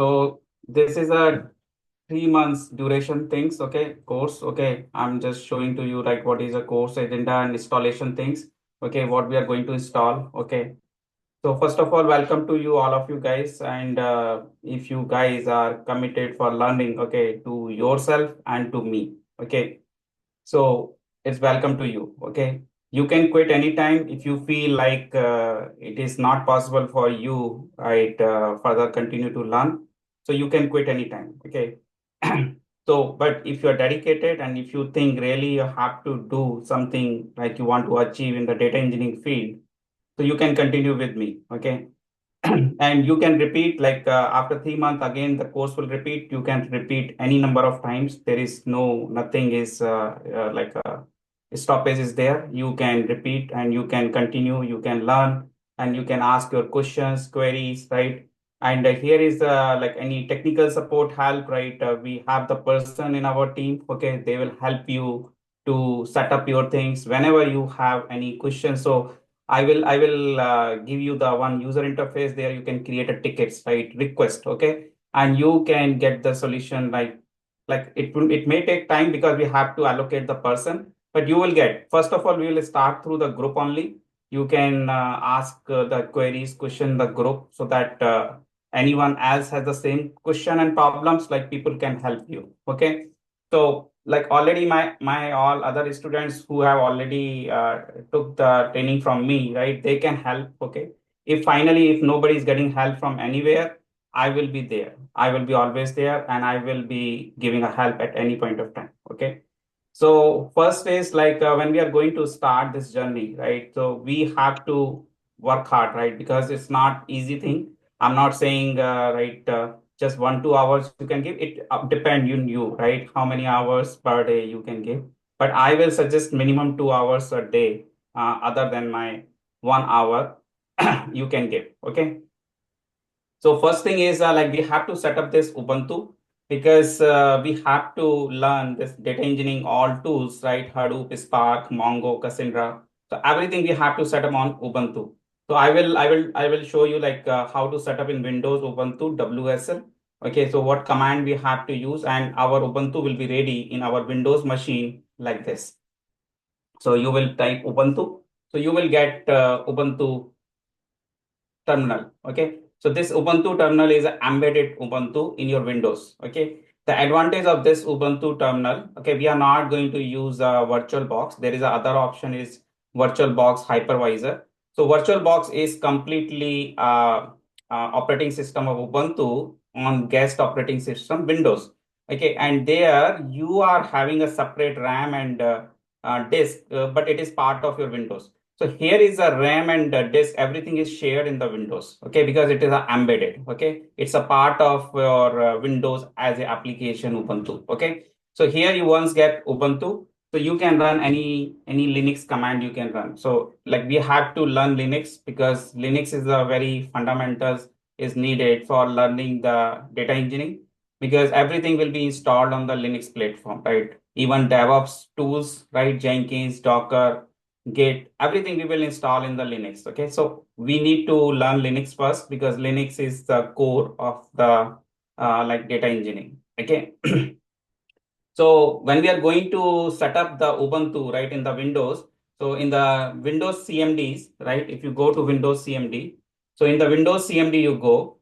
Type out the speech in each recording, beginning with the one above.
So this is a 3 months duration things, okay, course. Okay, I'm just showing to you like what is a course agenda and installation things. Okay, what we are going to install. Okay. So first of all, welcome to you, all of you guys. And if you guys are committed for learning, okay, to yourself and to me, okay. So it's welcome to you. Okay. You can quit anytime if you feel like it is not possible for you, right, further continue to learn. So you can quit anytime. Okay. So, but if you're dedicated and if you think really you have to do something like you want to achieve in the data engineering field, so you can continue with me. Okay. And you can repeat like after 3 months again the course will repeat. You can repeat any number of times. There is no nothing is like stoppage is there. You can repeat and you can continue. You can learn and you can ask your questions, queries, right? And here is like any technical support help, right? We have the person in our team. Okay, they will help you to set up your things whenever you have any questions. So I will give you the one user interface there. You can create a tickets, right? Request, okay, and you can get the solution like it may take time because we have to allocate the person, but you will get. First of all, we will start through the group only. You can ask the queries, question the group so that anyone else has the same question and problems, like people can help you. Okay, so like already my all other students who have already took the training from me, right? They can help. Okay. If finally, if nobody is getting help from anywhere, I will be there. I will be always there and I will be giving a help at any point of time. Okay. So first is like when we are going to start this journey, right? So we have to work hard, right? Because it's not easy thing. I'm not saying, right, just 1 2 hours you can give it depend on you, right? How many hours per day you can give. But I will suggest minimum 2 hours a day, other than my 1 hour you can give. Okay. So first thing is like we have to set up this Ubuntu because we have to learn this data engineering all tools, right? Hadoop, Spark, Mongo, Cassandra. So everything we have to set up on Ubuntu. So I will show you like how to set up in Windows Ubuntu WSL. Okay, so what command we have to use and our Ubuntu will be ready in our Windows machine like this. So you will type Ubuntu. So you will get Ubuntu terminal. Okay. So this Ubuntu terminal is an embedded Ubuntu in your Windows. Okay. The advantage of this Ubuntu terminal, okay, we are not going to use a virtual box. There is a other option is virtual box hypervisor. So virtual box is completely operating system of Ubuntu on guest operating system Windows. Okay. And there you are having a separate RAM and disk, but it is part of your Windows. So here is a RAM and disk. Everything is shared in the Windows. Okay, because it is embedded. Okay, it's a part of your Windows as a application Ubuntu. Okay, so here you once get Ubuntu, so you can run any Linux command you can run. So like we have to learn Linux because Linux is a very fundamentals is needed for learning the data engineering because everything will be installed on the Linux platform, right? Even DevOps tools, right? Jenkins, Docker, Git, everything we will install in the Linux. Okay, so we need to learn Linux first because Linux is the core of the like data engineering. Okay. So when we are going to set up the Ubuntu, right, in the Windows, so in the Windows CMDs, right, if you go to Windows CMD, so in the Windows CMD you go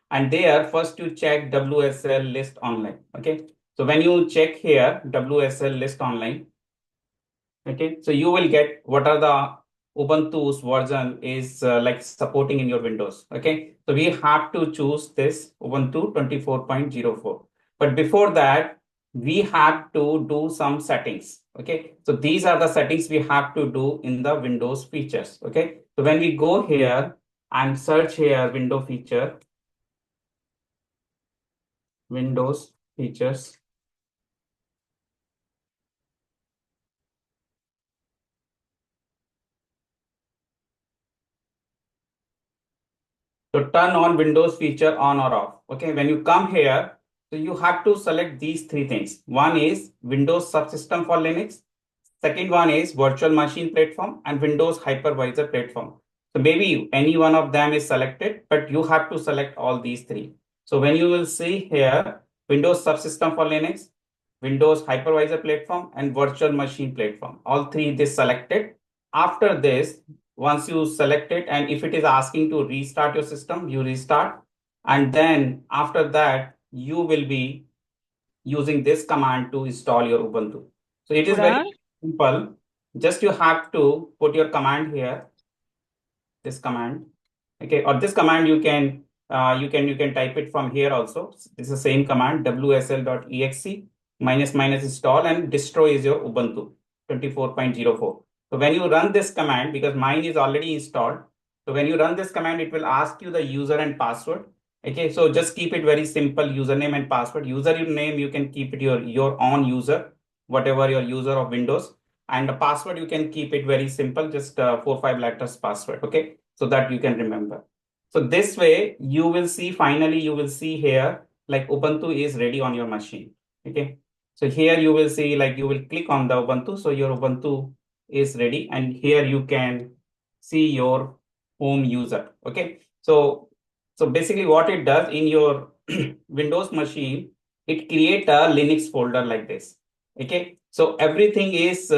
and there first you check WSL list online. Okay, so when you check here WSL list online, okay, so you will get what are the Ubuntu's version is like supporting in your Windows. Okay, so we have to choose this Ubuntu 24.04. But before that, we have to do some settings. Okay, so these are the settings we have to do in the Windows features. Okay, so when we go here and search here window feature, Windows features. So turn on Windows feature on or off. Okay, when you come here, so you have to select these three things. One is Windows subsystem for Linux. Second one is virtual machine platform and Windows hypervisor platform. So maybe any one of them is selected, but you have to select all these three. So when you will see here, Windows subsystem for Linux, Windows hypervisor platform, and virtual machine platform. All three they selected. After this, once you select it, and if it is asking to restart your system, you restart. And then after that, you will be using this command to install your Ubuntu. So it is Kuda? very simple. Just you have to put your command here, this command. Okay, or this command you can type it from here also. This is the same command, wsl.exe minus minus install, and distro is your Ubuntu 24.04. So when you run this command, because mine is already installed, so when you run this command, it will ask you the user and password. Okay, so just keep it very simple, username and password. Username you can keep it your own user, whatever your user of Windows, and the password you can keep it very simple, just 4 5 letters password. Okay, so that you can remember. So this way you will see, finally you will see here like Ubuntu is ready on your machine. Okay, so here you will see, like you will click on the Ubuntu, so your Ubuntu is ready, and here you can see your home user. Okay, so basically what it does in your Windows machine, it create a Linux folder like this. Okay, so everything is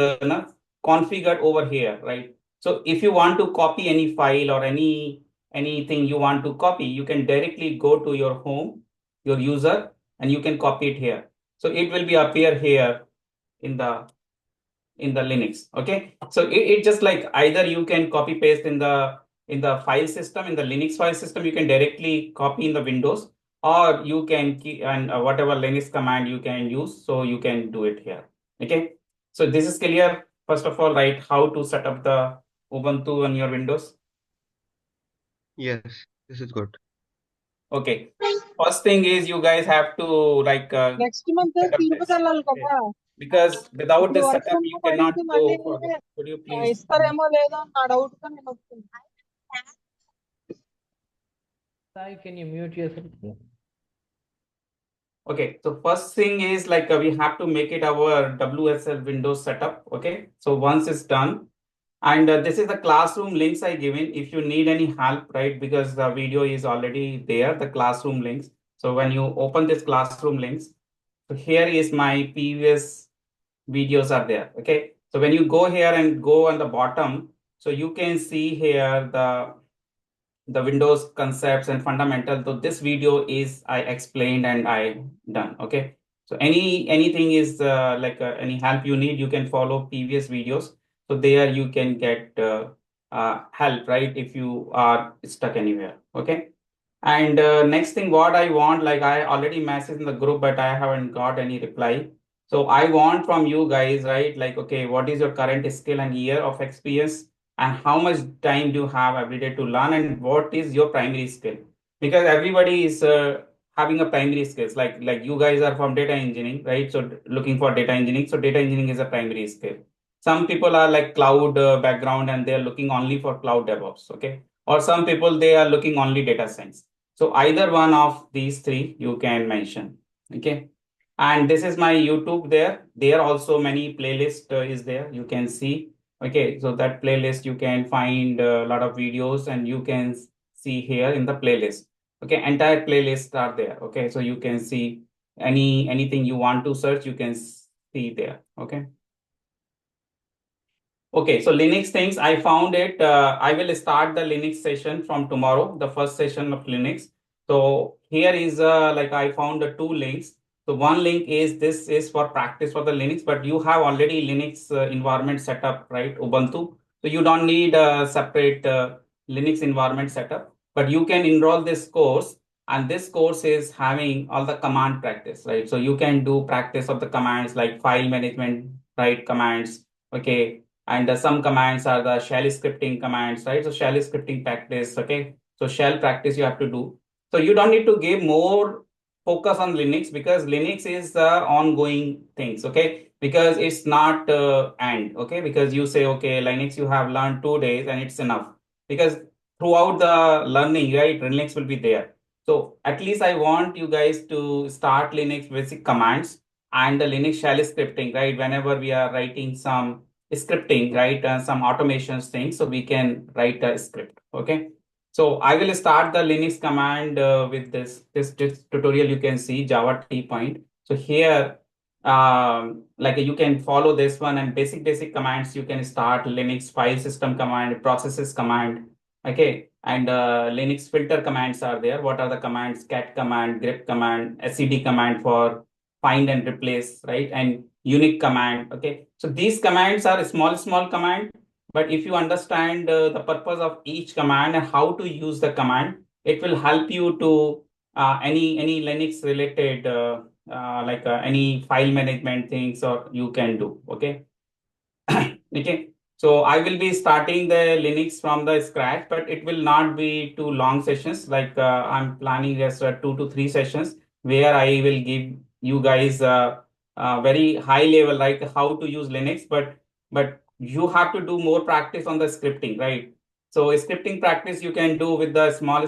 configured over here, right? So if you want to copy any file or anything you want to copy, you can directly go to your home, your user, and you can copy it here. So it will be appear here in the Linux. Okay, so it just like either you can copy paste in the file system, in the Linux file system, you can directly copy in the Windows, or you can keep, and whatever Linux command you can use, so you can do it here. Okay, so this is clear. First of all, right, how to set up the Ubuntu on your Windows. Yes, this is good. Okay, first thing is you guys have to like Next month set up Tirupati this. వెళ్ళాలి Okay, కదా. because without ఇప్పుడు this work setup from you home cannot అడిగితే go మళ్ళీ further. Could you please? ఇస్తారేమో లేదో నా doubt తో నేను వస్తుంది. Sai, can you mute yourself? Okay, so first thing is like we have to make it our WSL Windows setup. Okay, so once it's done, and this is the classroom links I given. If you need any help, right, because the video is already there, the classroom links. So when you open this classroom links, so here is my previous videos are there. Okay, so when you go here and go on the bottom, so you can see here the Windows concepts and fundamentals. So this video is I explained and I done. Okay. So anything is like any help you need, you can follow previous videos. So there you can get help, right? If you are stuck anywhere. Okay. And next thing, what I want, like I already messaged in the group, but I haven't got any reply. So I want from you guys, right? Like, okay, what is your current skill and year of experience, and how much time do you have every day to learn, and what is your primary skill? Because everybody is having a primary skills. Like you guys are from data engineering, right? So looking for data engineering. So data engineering is a primary skill. Some people are like cloud background and they're looking only for cloud DevOps. Okay, or some people they are looking only data science. So either one of these three you can mention. Okay. And this is my YouTube there. There also many playlist is there. You can see. Okay. So that playlist you can find a lot of videos and you can see here in the playlist. Okay. Entire playlists are there. Okay. So you can see anything you want to search, you can see there. Okay. Okay, so Linux things, I found it. I will start the Linux session from tomorrow, the first session of Linux. So here is like I found the two links. So one link is this is for practice for the Linux, but you have already Linux environment set up, right? Ubuntu. So you don't need a separate Linux environment setup, but you can enroll this course. And this course is having all the command practice, right? So you can do practice of the commands like file management, right? Commands. Okay, and some commands are the shell scripting commands, right? So shell scripting practice. Okay, so shell practice you have to do. So you don't need to give more focus on Linux, because Linux is the ongoing things. Okay, because it's not end. Okay, because you say, okay, Linux you have learned 2 days and it's enough, because throughout the learning, right, Linux will be there. So at least I want you guys to start Linux basic commands and the Linux shell scripting, right? Whenever we are writing some scripting, right? Some automations things, so we can write a script. Okay. So I will start the Linux command with this tutorial. You can see Java T point. So here, like you can follow this one and basic commands. You can start Linux file system command, processes command. Okay, and Linux filter commands are there. What are the commands? Cat command, grep command, SCD command for find and replace, right? And unique command. Okay, so these commands are small command, but if you understand the purpose of each command and how to use the command, it will help you to any Linux related any file management things or you can do. Okay. Okay. So I will be starting the Linux from the scratch, but it will not be too long sessions. Like I'm planning just 2 to 3 sessions where I will give you guys very high level, like how to use Linux, but you have to do more practice on the scripting, right? So scripting practice you can do with the small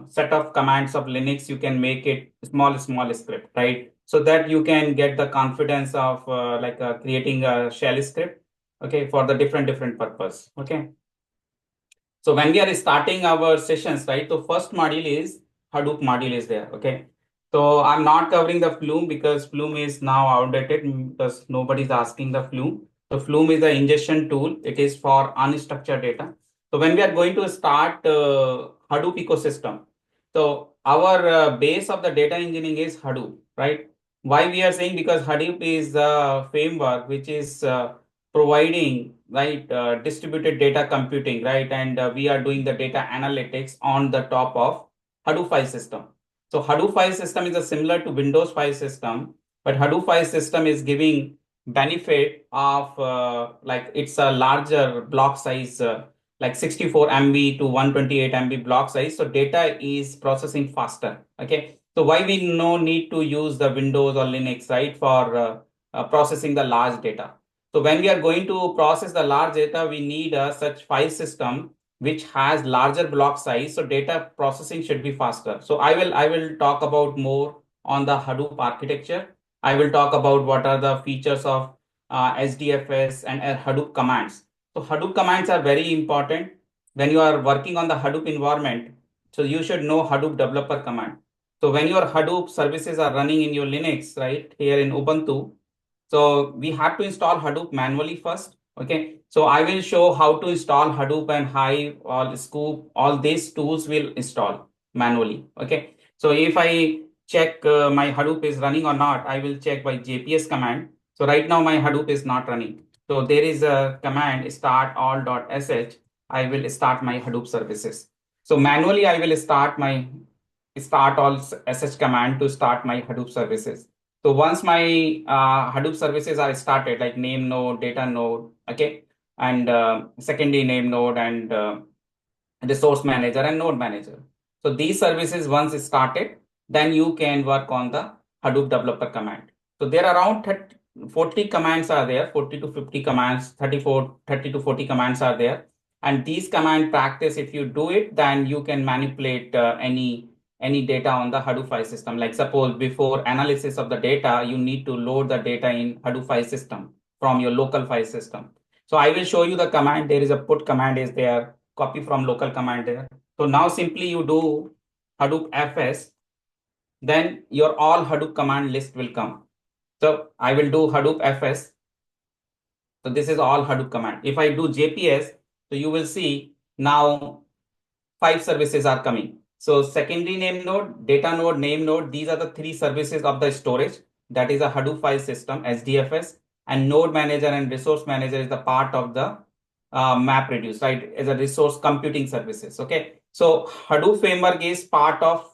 set of commands of Linux. You can make it small script, right? So that you can get the confidence of creating a shell script, okay, for the different purpose. Okay, so when we are starting our sessions, right, so first module is Hadoop module is there. Okay, so I'm not covering the Flume because Flume is now outdated because nobody's asking the Flume. So Flume is the ingestion tool. It is for unstructured data. So when we are going to start Hadoop ecosystem, so our base of the data engineering is Hadoop, right? Why we are saying? Because Hadoop is the framework which is providing, right, distributed data computing, right, and we are doing the data analytics on the top of Hadoop file system. So Hadoop file system is a similar to Windows file system, but Hadoop file system is giving benefit of like it's a larger block size, like 64 MB to 128 MB block size. So data is processing faster. Okay. So why we no need to use the Windows or Linux, right, for processing the large data. So when we are going to process the large data, we need a such file system which has larger block size. So data processing should be faster. So I will talk about more on the Hadoop architecture. I will talk about what are the features of SDFS and Hadoop commands. So Hadoop commands are very important when you are working on the Hadoop environment. So you should know Hadoop developer command. So when your Hadoop services are running in your Linux, right, here in Ubuntu, so we have to install Hadoop manually first. Okay. So I will show how to install Hadoop and Hive, all Scoop, all these tools will install manually. Okay. So if I check my Hadoop is running or not, I will check by JPS command. So right now my Hadoop is not running. So there is a command start all.sh. I will start my Hadoop services. So manually I will start my start all sh command to start my Hadoop services. So once my Hadoop services are started, like name node, data node, okay, and secondary name node and resource manager and node manager. So these services once started, then you can work on the Hadoop developer command. So there are around 40 commands are there, 40 to 50 commands, 30 to 40 commands are there. And these command practice, if you do it, then you can manipulate any data on the Hadoop file system. Like suppose before analysis of the data, you need to load the data in Hadoop file system from your local file system. So I will show you the command. There is a put command is there, copy from local command there. So now simply you do Hadoop fs, then your all Hadoop command list will come. So I will do Hadoop fs. So this is all Hadoop command. If I do JPS, so you will see now 5 services are coming. So secondary name node, data node, name node, these are the 3 services of the storage. That is a Hadoop file system, SDFS, and node manager and resource manager is the part of the MapReduce, right? As a resource computing services. Okay. So Hadoop framework is part of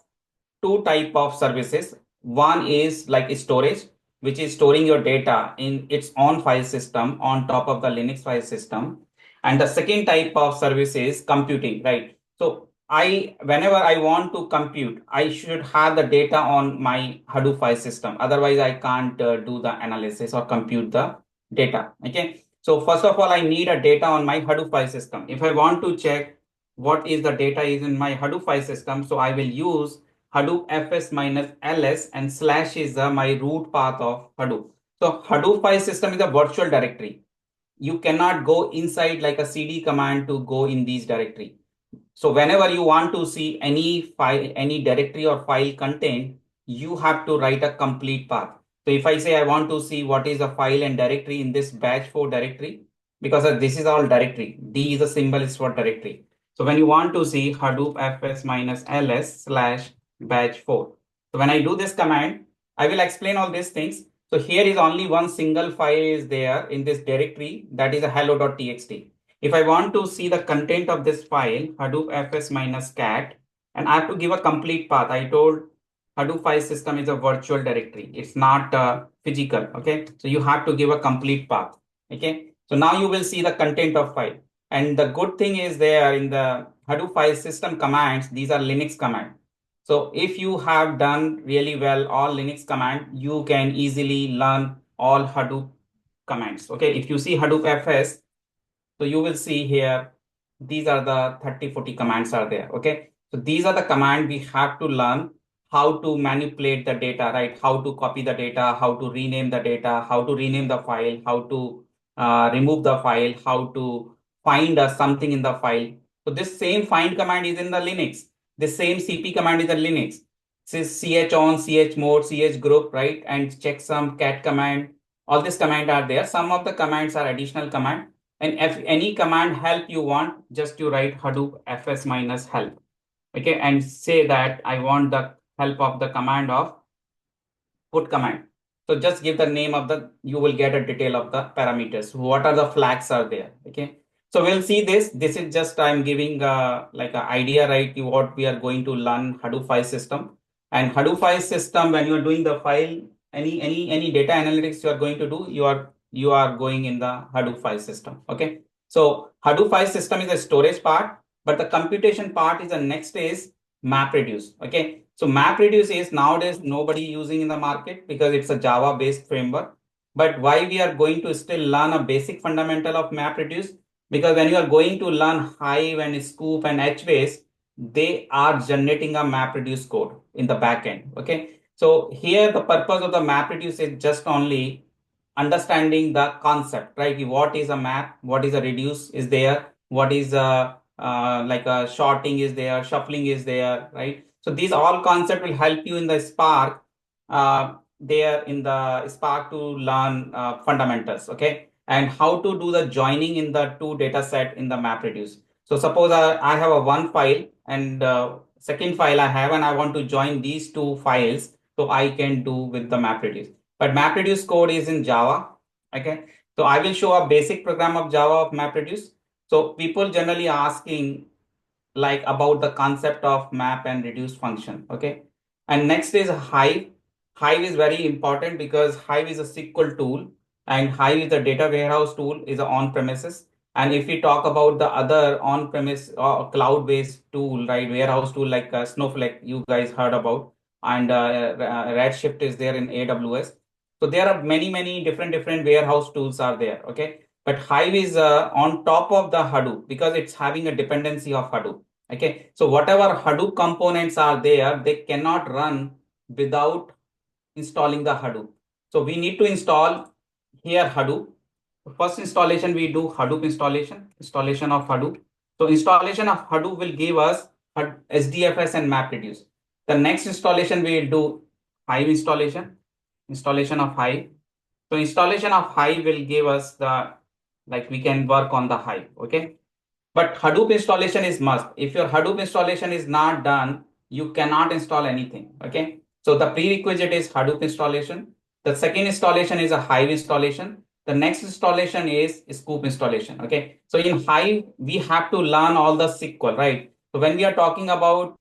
2 type of services. One is like storage, which is storing your data in its own file system on top of the Linux file system. And the second type of service is computing, right? So whenever I want to compute, I should have the data on my Hadoop file system. Otherwise, I can't do the analysis or compute the data. Okay. So first of all, I need a data on my Hadoop file system. If I want to check what is the data is in my Hadoop file system, so I will use Hadoop fs minus ls and slash is my root path of Hadoop. So Hadoop file system is a virtual directory. You cannot go inside like a cd command to go in these directory. So whenever you want to see any file, any directory or file content, you have to write a complete path. So if I say I want to see what is a file and directory in this batch 4 directory, because this is all directory, D is a symbol is for directory. So when you want to see Hadoop fs minus ls slash batch 4. So when I do this command, I will explain all these things. So here is only one single file is there in this directory, that is a hello.txt. If I want to see the content of this file, Hadoop fs minus cat, and I have to give a complete path. I told Hadoop file system is a virtual directory. It's not physical. Okay. So you have to give a complete path. Okay. So now you will see the content of file. And the good thing is there in the Hadoop file system commands, these are Linux commands. So if you have done really well all Linux command, you can easily learn all Hadoop commands. Okay. If you see Hadoop fs, so you will see here, these are the 30-40 commands are there. Okay. So these are the command we have to learn how to manipulate the data, right? How to copy the data, how to rename the data, how to rename the file, how to remove the file, how to find something in the file. So this same find command is in the Linux. This same CP command is in Linux. This is ch on, ch mode, ch group, right? And checksum, cat command. All these command are there. Some of the commands are additional command. And if any command help you want, just you write Hadoop fs minus help. Okay, and say that I want the help of the command of put command. So just give the name of the, you will get a detail of the parameters. What are the flags are there? Okay. So we'll see this. This is just I'm giving like an idea, right? What we are going to learn Hadoop file system. And Hadoop file system, when you are doing the file, any data analytics you are going to do, you are going in the Hadoop file system. Okay. So Hadoop file system is a storage part, but the computation part is the next is MapReduce. Okay. So MapReduce is nowadays nobody using in the market because it's a Java based framework. But why we are going to still learn a basic fundamental of MapReduce? Because when you are going to learn Hive and Scoop and HBase, they are generating a MapReduce code in the backend. Okay. So here the purpose of the MapReduce is just only understanding the concept, right? What is a map? What is a reduce is there? What is a like a shorting is there? Shuffling is there, right? So these all concept will help you in the Spark, there in the Spark to learn fundamentals, okay? And how to do the joining in the two data set in the MapReduce. So suppose I have a one file and second file I have, and I want to join these two files, so I can do with the MapReduce. But MapReduce code is in Java, okay? So I will show a basic program of Java of MapReduce. So people generally asking like about the concept of map and reduce function. Okay. And next is Hive. Hive is very important because Hive is a SQL tool and Hive is a data warehouse tool, is a on premises. And if we talk about the other on premise or cloud based tool, right, warehouse tool like Snowflake, you guys heard about, and Redshift is there in AWS. So there are many different warehouse tools are there. Okay. But Hive is on top of the Hadoop because it's having a dependency of Hadoop. Okay, so whatever Hadoop components are there, they cannot run without installing the Hadoop. So we need to install here Hadoop. First installation we do Hadoop installation of Hadoop. So installation of Hadoop will give us SDFS and MapReduce. The next installation we will do Hive installation of Hive. So installation of Hive will give us the, like we can work on the Hive. Okay. But Hadoop installation is must. If your Hadoop installation is not done, you cannot install anything. Okay. So the prerequisite is Hadoop installation. The second installation is a Hive installation. The next installation is Scoop installation. Okay. So in Hive, we have to learn all the SQL, right? So when we are talking about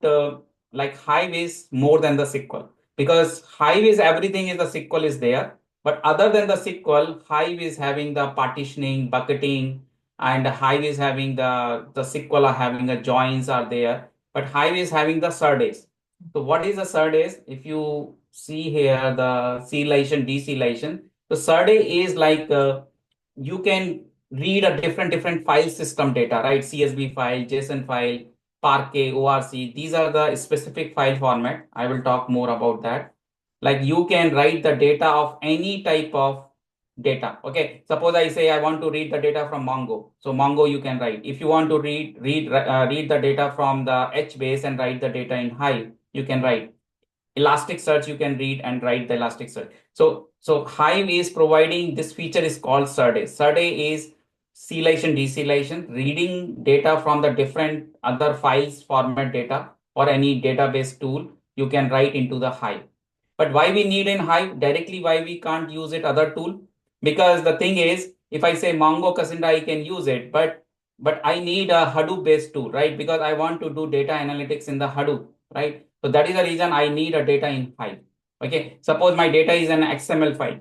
like Hive is more than the SQL, because Hive is everything is the SQL is there. But other than the SQL, Hive is having the partitioning, bucketing, and Hive is having the SQL are having the joins are there, but Hive is having the Sardase. So what is the Sardase? If you see here the serialization, deserialization, so Sardase is like you can read a different file system data, right? CSV file, JSON file, Parquet, ORC. These are the specific file format. I will talk more about that. Like you can write the data of any type of data. Okay, suppose I say I want to read the data from Mongo. So Mongo you can write. If you want to read the data from the HBase and write the data in Hive, you can write. Elasticsearch you can read and write the Elasticsearch. So Hive is providing this feature is called Serde. Serde is scalation, descalation, reading data from the different other files format data or any database tool you can write into the Hive. But why we need in Hive directly? Why we can't use it other tool? Because the thing is, if I say Mongo Cassandra, I can use it, but I need a Hadoop based tool, right? Because I want to do data analytics in the Hadoop, right? So that is the reason I need a data in Hive. Okay, suppose my data is an XML file.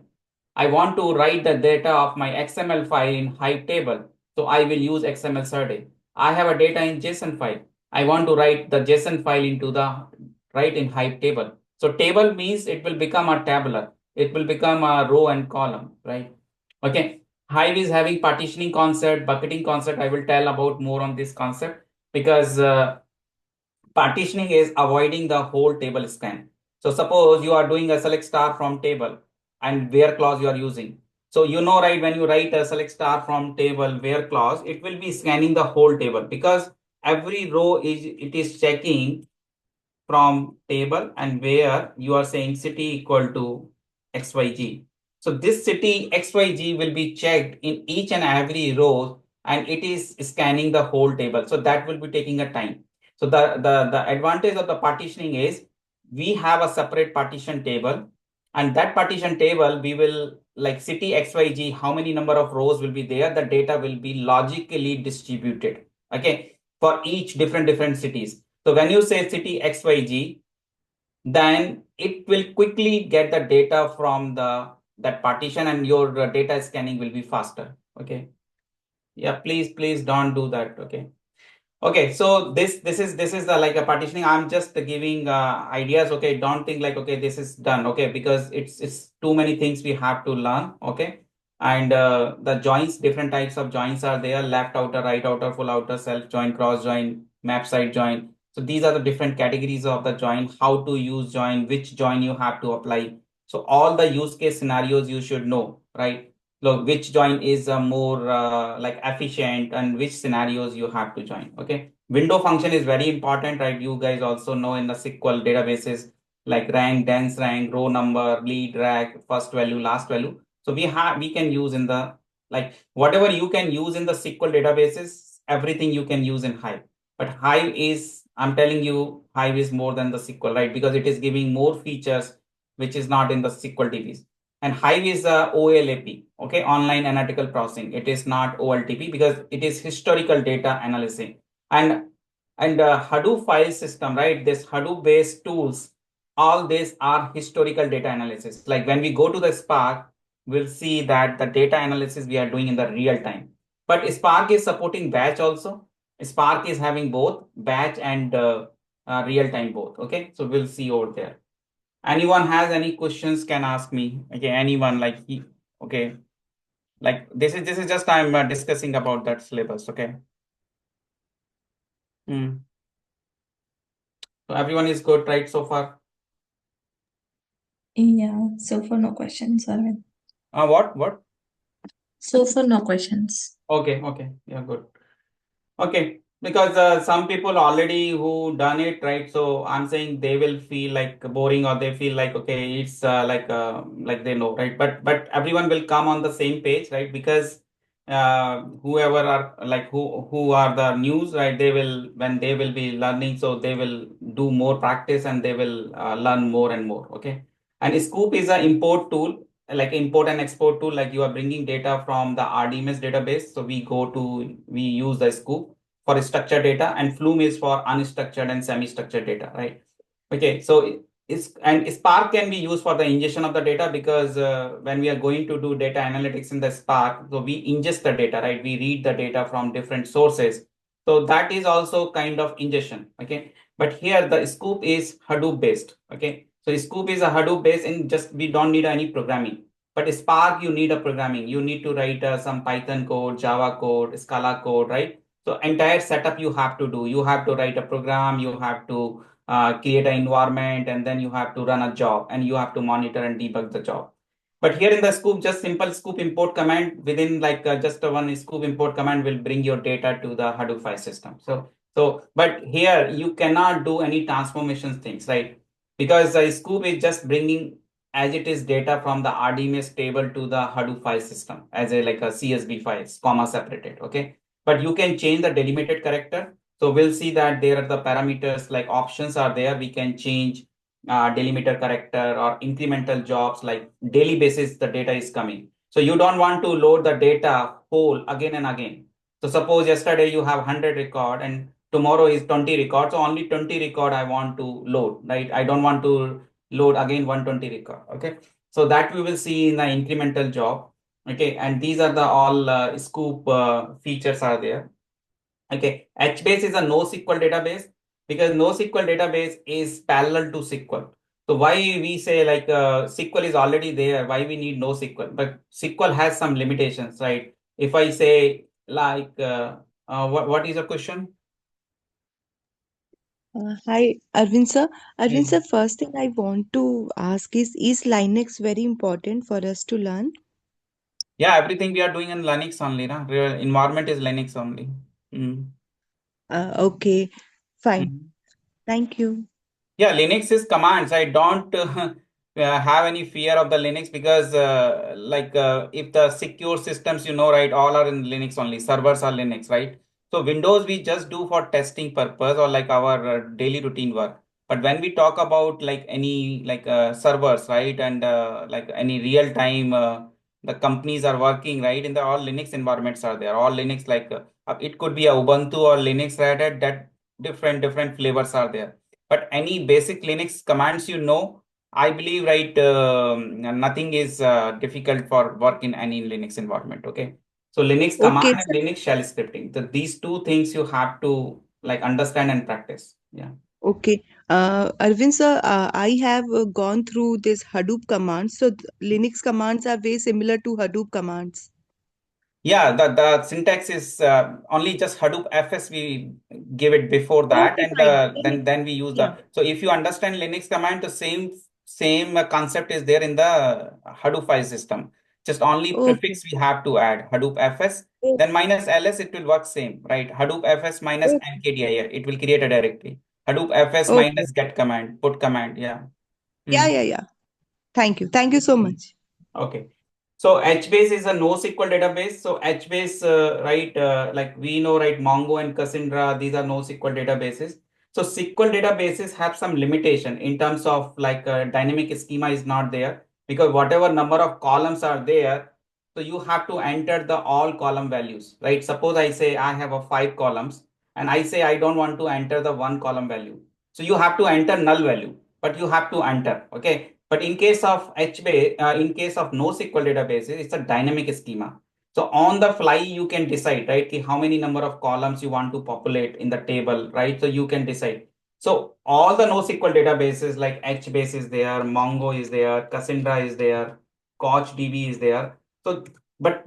I want to write the data of my XML file in Hive table. So I will use XML Serde. I have a data in JSON file. I want to write the JSON file into the right in Hive table. So table means it will become a tabular. It will become a row and column, right? Okay. Hive is having partitioning concept, bucketing concept. I will tell about more on this concept because partitioning is avoiding the whole table scan. So suppose you are doing a select star from table and where clause you are using. So you know, right, when you write a select star from table where clause, it will be scanning the whole table because every row is checking from table and where you are saying city equal to XYG. So this city XYG will be checked in each and every row and it is scanning the whole table. So that will be taking a time. So the advantage of the partitioning is we have a separate partition table and that partition table we will like city XYG, how many number of rows will be there, the data will be logically distributed. Okay, for each different cities. So when you say city XYG, then it will quickly get the data from that partition and your data scanning will be faster. Okay. Yeah, please don't do that. Okay. Okay, so this is the like a partitioning. I'm just giving ideas. Okay, don't think like okay this is done. Okay, because it's too many things we have to learn. Okay, and the joins, different types of joins are there: left outer, right outer, full outer, self join, cross join, map side join. So these are the different categories of the join. How to use join, which join you have to apply. So all the use case scenarios you should know, right? Look, which join is more like efficient and which scenarios you have to join. Okay, window function is very important, right? You guys also know in the SQL databases like rank, dense rank, row number, lead, drag, first value, last value. So we can use in the like whatever you can use in the SQL databases, everything you can use in Hive. But Hive is, I'm telling you, Hive is more than the SQL, right? Because it is giving more features which is not in the SQL DBs. And Hive is a OLAP, okay, online analytical processing. It is not OLTP because it is historical data analysis. And Hadoop file system, right? This Hadoop based tools, all these are historical data analysis. Like when we go to the Spark, we'll see that the data analysis we are doing in the real time. But Spark is supporting batch also. Spark is having both batch and real time both. Okay, so we'll see over there. Anyone has any questions can ask me. Okay, anyone like okay, like this is just I'm discussing about that syllabus. Okay. Hmm. So everyone is good, right, so far? Yeah, so far no questions, Arvind. What? So far no questions. Okay, yeah, good. Okay, because some people already who done it, right? So I'm saying they will feel like boring or they feel like okay, it's like they know, right? But everyone will come on the same page, right? Because whoever are like who are the news, right? They will when they will be learning, so they will do more practice and they will learn more and more. Okay, and Scoop is an import tool like import and export tool, like you are bringing data from the RDMS database. So we use the Scoop for structured data and Flume is for unstructured and semi-structured data, right? Okay, so Spark can be used for the ingestion of the data because when we are going to do data analytics in the Spark, so we ingest the data, right? We read the data from different sources. So that is also kind of ingestion, okay? But here the Scoop is Hadoop based, okay? So Scoop is a Hadoop based and just we don't need any programming. But Spark, you need a programming. You need to write some Python code, Java code, Scala code, right? So entire setup you have to do. You have to write a program. You have to create an environment, and then you have to run a job, and you have to monitor and debug the job. But here in the scoop, just simple scoop import command within like just one scoop import command will bring your data to the Hadoop file system. But here you cannot do any transformations things, right? Because the scoop is just bringing as it is data from the RDMS table to the Hadoop file system as a like a CSV files, comma separated. Okay. But you can change the delimited character. So we'll see that there are the parameters like options are there. We can change delimiter character or incremental jobs like daily basis the data is coming. So you don't want to load the data whole again and again. So suppose yesterday you have 100 record and tomorrow is 20 record. So only 20 record I want to load, right? I don't want to load again 120 record. Okay. So that we will see in the incremental job. Okay. And these are the all scoop features are there. Okay, HBase is a NoSQL database because NoSQL database is parallel to SQL. So why we say like SQL is already there, why we need NoSQL? But SQL has some limitations, right? If I say like, what is the question? Hi, Arvind sir. Arvind Hmm. sir, first thing I want to ask is Linux very important for us to learn? Yeah, everything we are doing in Linux only, na? Real environment is Linux only. Hmm. Okay, fine. Hmm. Thank you. Yeah, Linux is commands. I don't have any fear of the Linux because, if the secure systems, right, all are in Linux only. Servers are Linux, right? So Windows we just do for testing purpose or like our daily routine work. But when we talk about like any like servers, right, and like any real time, the companies are working, right, in the all Linux environments are there. All Linux it could be a Ubuntu or Linux, right? That different flavors are there, but any basic Linux commands, I believe, right, nothing is difficult for work in any Linux environment. Okay. So Linux command Okay, and sir. Linux shell scripting. So these two things you have to like understand and practice. Yeah. Okay. Arvind sir, I have gone through this Hadoop commands. So Linux commands are very similar to Hadoop commands. Yeah, the syntax is only just Hadoop FS we give it before that, Okay, and fine. then we use Yeah. the. So if you understand Linux command, the same concept is there in the Hadoop file system. Just only Okay. prefix we have to add Hadoop FS, Okay. then minus ls it will work same, right? Hadoop FS minus Okay. mkdir it will create a directory. Hadoop FS Okay. minus get command, put command. Yeah. Yeah, Hmm. yeah, yeah. Thank you. Thank you so Hmm. much. Okay. So HBase is a NoSQL database. So HBase, right, like we know, right, Mongo and Cassandra, these are NoSQL databases. So SQL databases have some limitation in terms of like dynamic schema is not there because whatever number of columns are there, so you have to enter the all column values, right? Suppose I say I have a 5 columns and I say I don't want to enter the 1 column value. So you have to enter null value, but you have to enter. Okay. But in case of HBase, in case of NoSQL databases, it's a dynamic schema. So on the fly, you can decide, right, how many number of columns you want to populate in the table, right? So you can decide. So all the NoSQL databases like HBase is there, Mongo is there, Cassandra is there, CouchDB is there. So, but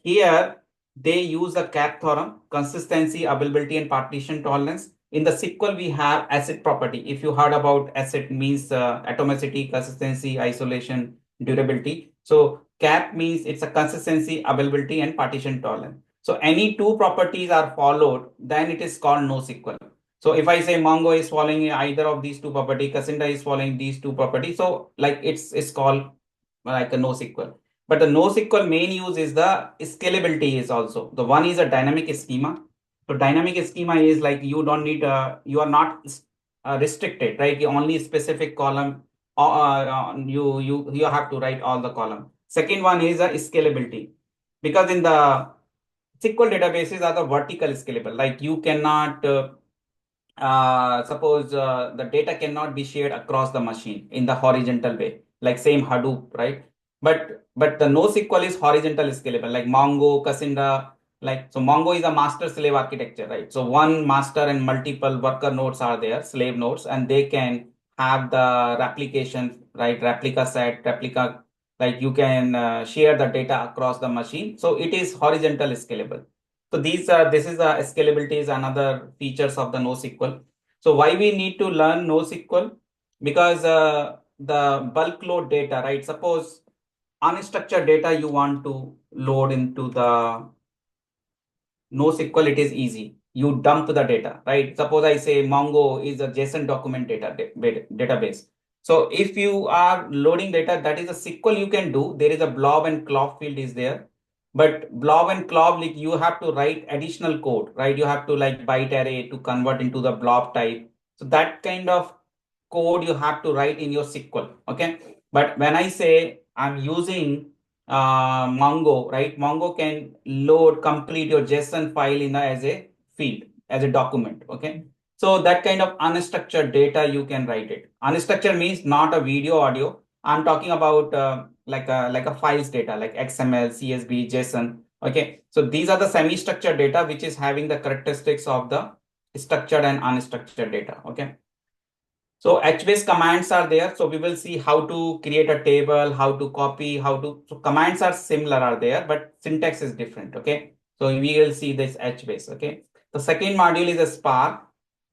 here they use the CAP theorem, consistency, availability, and partition tolerance. In the SQL, we have ACID property. If you heard about ACID, means atomicity, consistency, isolation, durability. So CAP means it's a consistency, availability, and partition tolerance. So any two properties are followed, then it is called NoSQL. So if I say Mongo is following either of these two properties, Cassandra is following these two properties, so like it's called like a NoSQL. But the NoSQL main use is the scalability is also. The one is a dynamic schema. So dynamic schema is like you don't need you are not restricted, right? You only specific column you have to write all the column. Second one is a scalability because in the SQL databases are the vertical scalable. Like you cannot suppose the data cannot be shared across the machine in the horizontal way, like same Hadoop, right? But the NoSQL is horizontal scalable, like Mongo, Cassandra, like so Mongo is a master slave architecture, right? So one master and multiple worker nodes are there, slave nodes, and they can have the replication, right? Replica set, replica, like you can share the data across the machine. So it is horizontal scalable. So this is the scalability is another features of the NoSQL. So why we need to learn NoSQL? Because the bulk load data, right? Suppose unstructured data you want to load into the NoSQL, it is easy. You dump the data, right? Suppose I say Mongo is a JSON document database. So if you are loading data, that is a SQL you can do. There is a blob and clob field is there. But blob and clob, like you have to write additional code, right? You have to like byte array to convert into the blob type. So that kind of code you have to write in your SQL. Okay. But when I say I'm using Mongo, right? Mongo can load complete your JSON file in as a field, as a document. Okay. So that kind of unstructured data you can write it. Unstructured means not a video, audio. I'm talking about like a files data like XML, CSV, JSON. Okay. So these are the semi-structured data which is having the characteristics of the structured and unstructured data. Okay. So HBase commands are there. So we will see how to create a table, how to copy, so commands are similar are there, but syntax is different. Okay. So we will see this HBase. Okay. The second module is a Spark.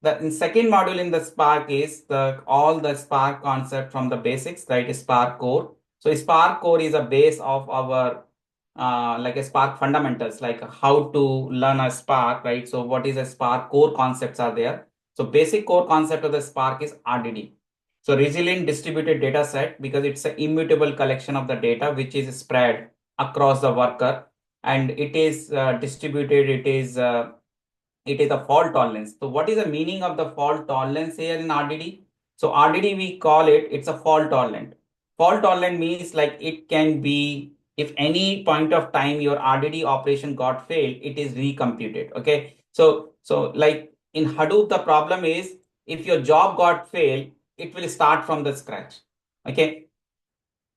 The second module in the Spark is all the Spark concept from the basics, right? Spark core. So Spark core is a base of our like a Spark fundamentals, like how to learn a Spark, right? So what is a Spark core concepts are there. So basic core concept of the Spark is RDD. So resilient distributed data set, because it's an immutable collection of the data which is spread across the worker, and it is distributed. It is a fault tolerance. So what is the meaning of the fault tolerance here in RDD? So RDD we call it's a fault tolerant. Fault tolerant means like it can be, if any point of time your RDD operation got failed, it is recomputed. Okay. So like in Hadoop, the problem is if your job got failed, it will start from the scratch. Okay.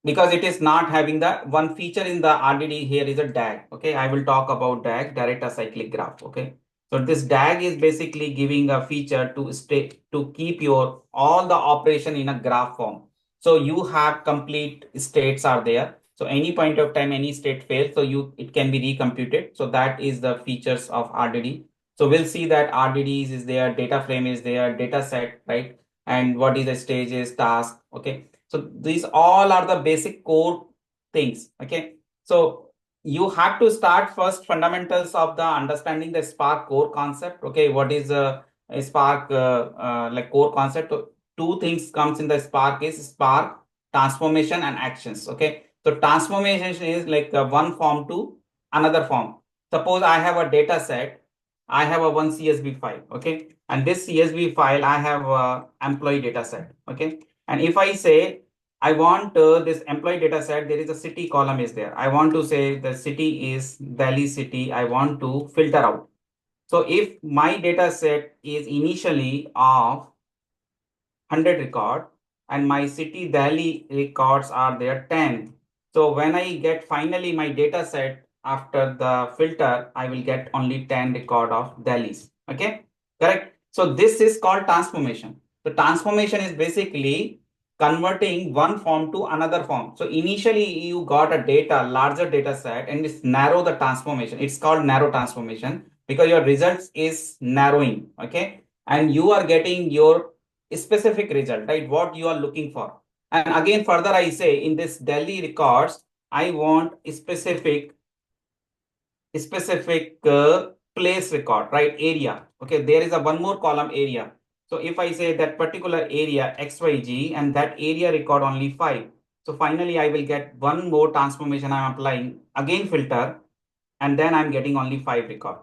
Because it is not having the one feature in the RDD here is a DAG. Okay. I will talk about DAG, direct acyclic graph. Okay. So this DAG is basically giving a feature to keep your all the operation in a graph form. So you have complete states are there. So any point of time, any state fails, so it can be recomputed. So that is the features of RDD. So we'll see that RDDs is there, data frame is there, data set, right? And what is the stages, task. Okay. So these all are the basic core things. Okay. So you have to start first fundamentals of the understanding the Spark core concept. Okay. What is a Spark like core concept? Two things comes in the Spark is Spark transformation and actions. Okay. So transformation is like one form to another form. Suppose I have a data set. I have a one CSV file. Okay. And this CSV file, I have a employee data set. Okay. And if I say I want this employee data set, there is a city column is there. I want to say the city is Delhi city. I want to filter out. So if my data set is initially of 100 record and my city Delhi records are there 10. So when I get finally my data set after the filter, I will get only 10 record of Delhi's. Okay, correct. So this is called transformation. So transformation is basically converting one form to another form. So initially you got a larger data set, and it's narrow the transformation. It's called narrow transformation because your results is narrowing. Okay, and you are getting your specific result, right? What you are looking for. And again, further, I say in this Delhi records, I want a specific place record, right? Area. Okay, there is a one more column area. So if I say that particular area XYG and that area record only 5. So finally, I will get one more transformation I'm applying, again filter, and then I'm getting only 5 record.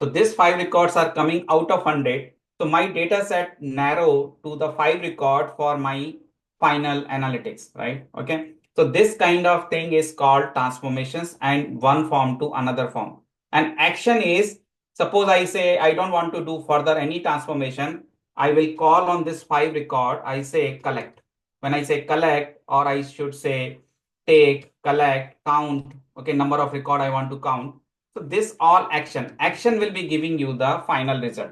So these 5 records are coming out of 100. So my data set narrow to the 5 record for my final analytics, right? Okay. So this kind of thing is called transformations and one form to another form. And action is, suppose I say I don't want to do further any transformation. I will call on this 5 record. I say collect. When I say collect, or I should say take, collect, count, okay, number of record I want to count. So this all action will be giving you the final result.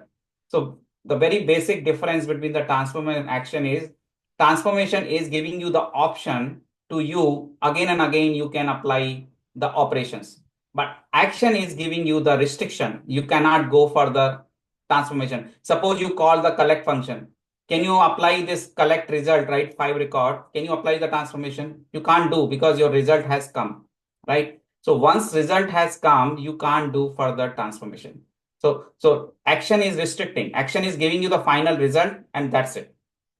So the very basic difference between the transformation and action is transformation is giving you the option to you again and again you can apply the operations. But action is giving you the restriction. You cannot go further transformation. Suppose you call the collect function. can you apply this collect result, right? 5 record. Can you apply the transformation? You can't do because your result has come, right? So once result has come, you can't do further transformation. So action is restricting. Action is giving you the final result and that's it.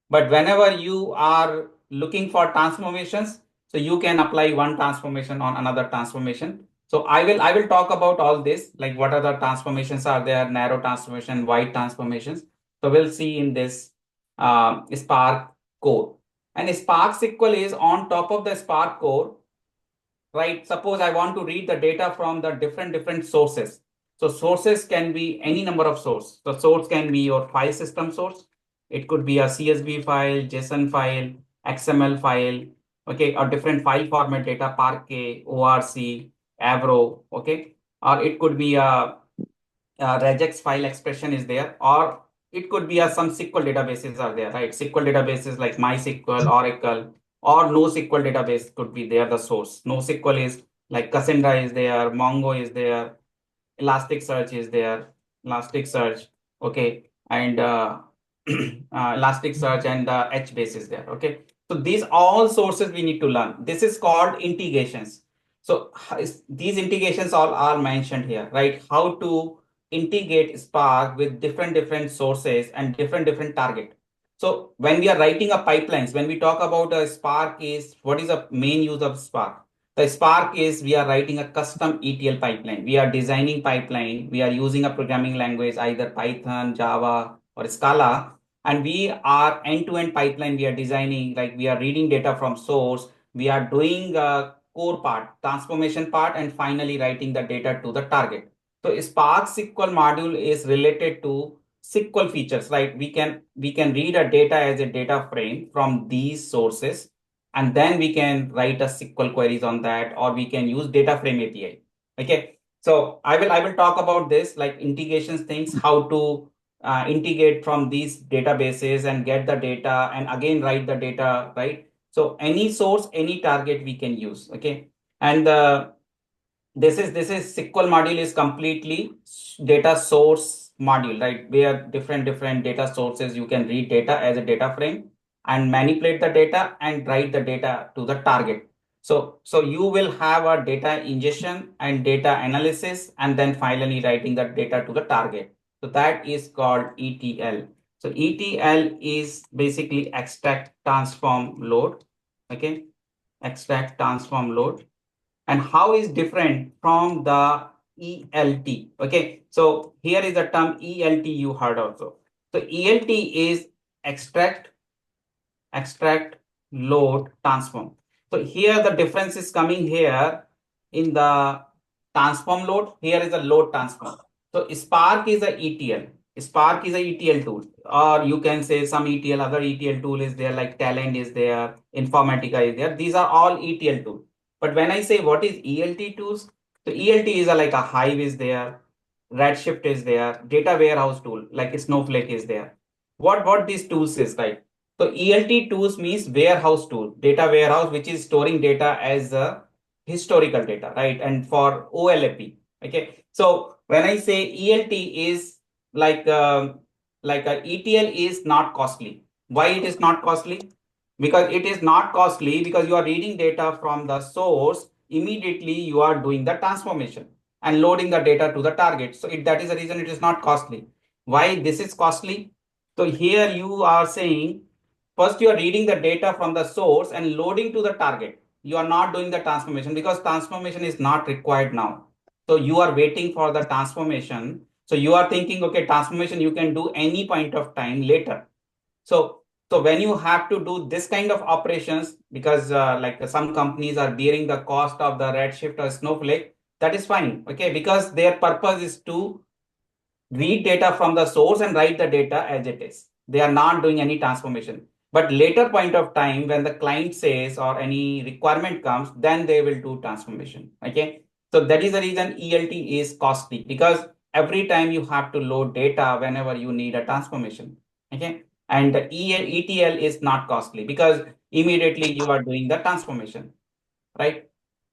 But whenever you are looking for transformations, so you can apply one transformation on another transformation. So I will talk about all this, like what are the transformations are there, narrow transformation, wide transformations. So we'll see in this Spark core. And Spark SQL is on top of the Spark core, right? Suppose I want to read the data from the different sources. So sources can be any number of source. The source can be your file system source. It could be a CSV file, JSON file, XML file, okay, or different file format data, Parquet, ORC, Avro, okay, or it could be a regex file expression is there, or it could be some SQL databases are there, right? SQL databases like MySQL, Oracle, or NoSQL database could be there, the source. NoSQL is like Cassandra is there, Mongo is there, Elasticsearch is there, Elasticsearch, okay, and Elasticsearch and HBase is there, okay. So these all sources we need to learn. This is called integrations. So these integrations all are mentioned here, right? How to integrate Spark with different sources and different target. So when we are writing a pipelines, when we talk about a Spark is, what is the main use of Spark? The Spark is we are writing a custom ETL pipeline. We are designing pipeline. We are using a programming language, either Python, Java, or Scala. And we are end-to-end pipeline. We are designing, like we are reading data from source. We are doing a core part, transformation part, and finally writing the data to the target. So Spark SQL module is related to SQL features, right? We can read a data as a data frame from these sources, and then we can write a SQL queries on that, or we can use data frame API. Okay, so I will talk about this, like integrations things, how to integrate from these databases and get the data and again write the data, right? So any source, any target we can use. Okay, and this is SQL module is completely data source module, right? Where different data sources you can read data as a data frame and manipulate the data and write the data to the target. So you will have a data ingestion and data analysis, and then finally writing the data to the target. So that is called ETL. So ETL is basically extract, transform, load. Okay, extract, transform, load. And how is different from the ELT? Okay, so here is the term ELT you heard also. So ELT is extract, load, transform. So here the difference is coming here in the transform load. Here is a load transform. So Spark is a ETL. Spark is a ETL tool, or you can say some ETL, other ETL tool is there, like Talent is there, Informatica is there. These are all ETL tools. But when I say what is ELT tools, so ELT is like a Hive is there, Redshift is there, data warehouse tool like Snowflake is there. What these tools is, right? So ELT tools means warehouse tool, data warehouse, which is storing data as a historical data, right? And for OLAP, okay. So when I say ELT is like a ETL is not costly. Why it is not costly? Because it is not costly because you are reading data from the source, immediately you are doing the transformation and loading the data to the target. So that is the reason it is not costly. Why this is costly? So here you are saying first you are reading the data from the source and loading to the target. You are not doing the transformation because transformation is not required now. So you are waiting for the transformation. So you are thinking, okay, transformation you can do any point of time later. So when you have to do this kind of operations, because like some companies are bearing the cost of the Redshift or Snowflake, that is fine, okay, because their purpose is to read data from the source and write the data as it is. They are not doing any transformation. But later point of time, when the client says or any requirement comes, then they will do transformation. Okay. So that is the reason ELT is costly, because every time you have to load data whenever you need a transformation. Okay. And the ETL is not costly because immediately you are doing the transformation. Right.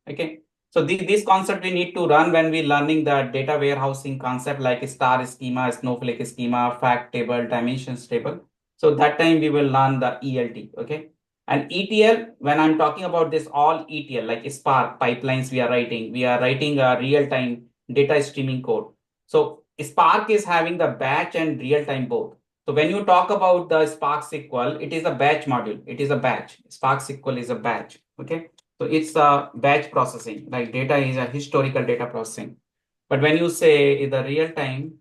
Okay. So this concept we need to run when we learning the data warehousing concept, like star schema, Snowflake schema, fact table, dimensions table. So that time we will learn the ELT, okay? And ETL, when I'm talking about this all ETL, like Spark pipelines we are writing a real-time data streaming code. So Spark is having the batch and real-time both. So when you talk about the Spark SQL, it is a batch module. It is a batch. Spark SQL is a batch, okay? So it's a batch processing, like data is a historical data processing. But when you say the real-time,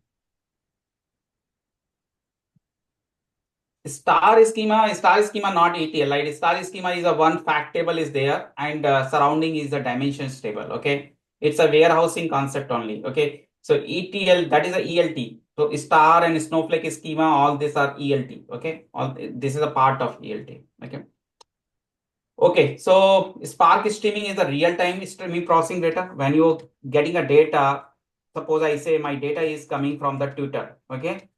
star schema not ETL, right? Star schema is a one fact table is there and surrounding is the dimensions table, okay? It's a warehousing concept only, okay? So ETL, that is a ELT. So star and snowflake schema, all these are ELT, okay? All this is a part of ELT, okay? Okay, so Spark streaming is a real-time streaming processing data. When you're getting a data, suppose I say my data is coming from the Twitter, okay?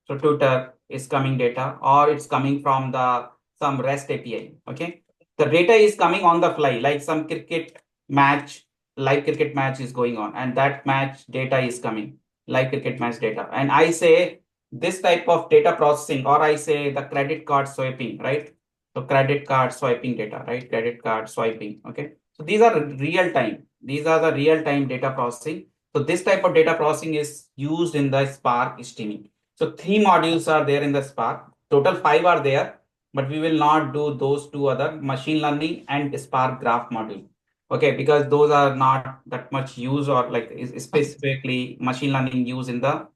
So Twitter is coming data or it's coming from the some REST API. Okay. The data is coming on the fly, like some live cricket match is going on, and that match data is coming, live cricket match data. And I say this type of data processing, or I say the credit card swiping, right? So credit card swiping data, right? Credit card swiping. Okay. So these are real time. These are the real time data processing. So this type of data processing is used in the Spark streaming. So 3 modules are there in the Spark. Total 5 are there, but we will not do those 2 other, machine learning and Spark graph module. Okay, because those are not that much use or like is specifically machine learning use in the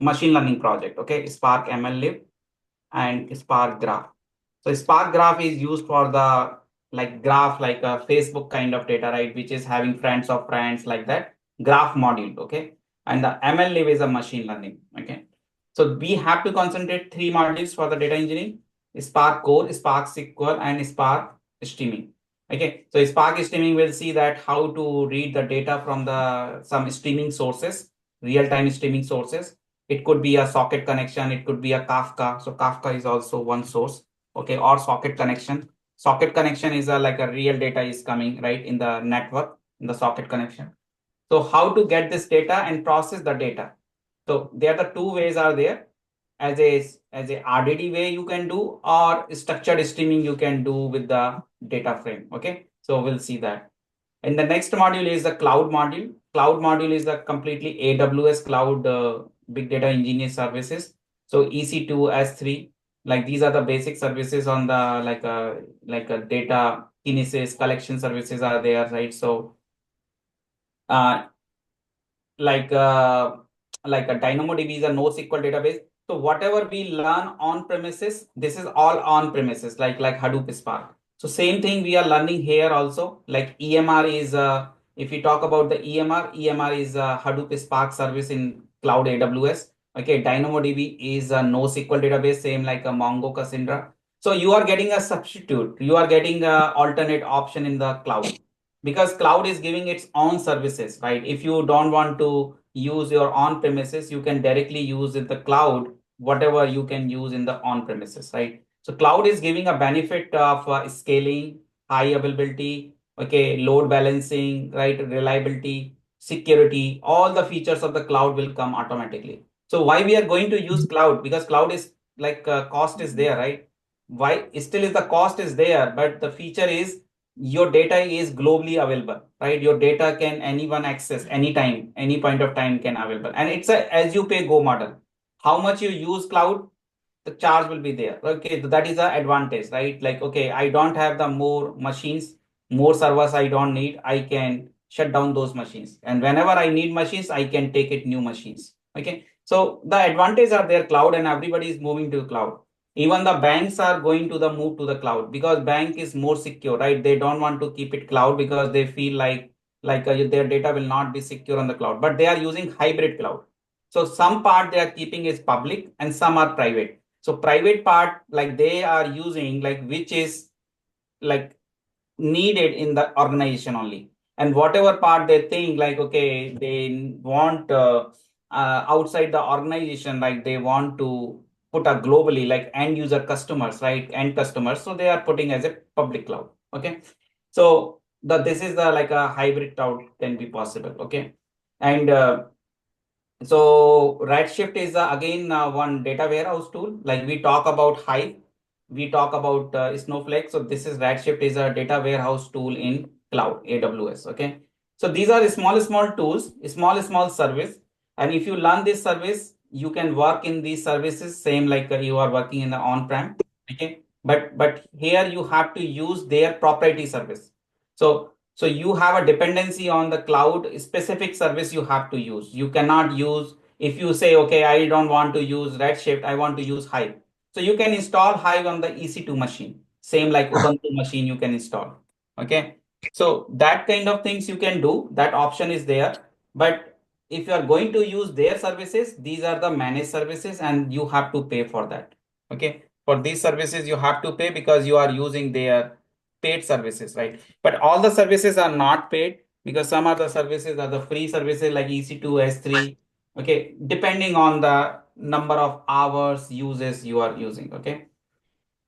machine learning project. Okay, Spark ML Lib and Spark graph. So Spark graph is used for the like graph, like a Facebook kind of data, right? Which is having friends of friends like that graph module. Okay, and the ML Lib is a machine learning. Okay. So we have to concentrate 3 modules for the data engineering: Spark Core, Spark SQL, and Spark Streaming. Okay, so Spark Streaming will see that how to read the data from the some streaming sources, real-time streaming sources. It could be a socket connection, it could be a Kafka. So Kafka is also one source, okay, or socket connection. Socket connection is a like a real data is coming right in the network in the socket connection. So how to get this data and process the data? So there the 2 ways are there. As a RDD way you can do, or structured streaming you can do with the data frame. Okay, so we'll see that. And the next module is the cloud module. Cloud module is the completely AWS cloud big data engineer services. So EC2, S3, like these are the basic services on the like a data kinesis collection services are there, right? So uh, like uh, like a DynamoDB is a NoSQL database. So whatever we learn on premises, this is all on premises, like Hadoop Spark. So same thing we are learning here also. Like EMR is if we talk about the EMR is a Hadoop Spark service in cloud AWS. Okay, DynamoDB is a NoSQL database, same like a Mongo Cassandra. So you are getting a substitute. You are getting a alternate option in the cloud, because cloud is giving its own services, right? If you don't want to use your on premises, you can directly use in the cloud whatever you can use in the on premises, right? So cloud is giving a benefit of scaling, high availability, okay, load balancing, right, reliability, security. All the features of the cloud will come automatically. So why we are going to use cloud? Because cloud is like cost is there, right? Why still is the cost is there, but the feature is your data is globally available, right? Your data can anyone access anytime, any point of time can available. And it's a as you pay go model. How much you use cloud, the charge will be there. Okay, so that is the advantage, right? Like, okay, I don't have the more machines, more servers I don't need. I can shut down those machines. And whenever I need machines, I can take it new machines. Okay. So the advantages are there, cloud, and everybody is moving to cloud. Even the banks are going to the move to the cloud because bank is more secure, right? They don't want to keep it cloud because they feel like their data will not be secure on the cloud, but they are using hybrid cloud. So some part they are keeping is public and some are private. So private part, like they are using like which is like needed in the organization only. And whatever part they think like, okay, they want outside the organization, like they want to put a globally like end user customers, right? End customers. So they are putting as a public cloud. Okay. So this is the like a hybrid cloud can be possible. Okay. And So Redshift is again one data warehouse tool. Like we talk about Hive, we talk about Snowflake. So this is Redshift is a data warehouse tool in cloud AWS. Okay. So these are small tools, small service. And if you learn this service, you can work in these services same like you are working in the on-prem. Okay. But here you have to use their proprietary service. So you have a dependency on the cloud specific service you have to use. You cannot use if you say, okay, I don't want to use Redshift, I want to use Hive. So you can install Hive on the EC2 machine, same like Ubuntu machine you can install. Okay. So that kind of things you can do. That option is there. But if you are going to use their services, these are the managed services and you have to pay for that. Okay. For these services, you have to pay because you are using their paid services, right? But all the services are not paid because some of the services are the free services like EC2, S3. Okay, depending on the number of hours uses you are using. Okay.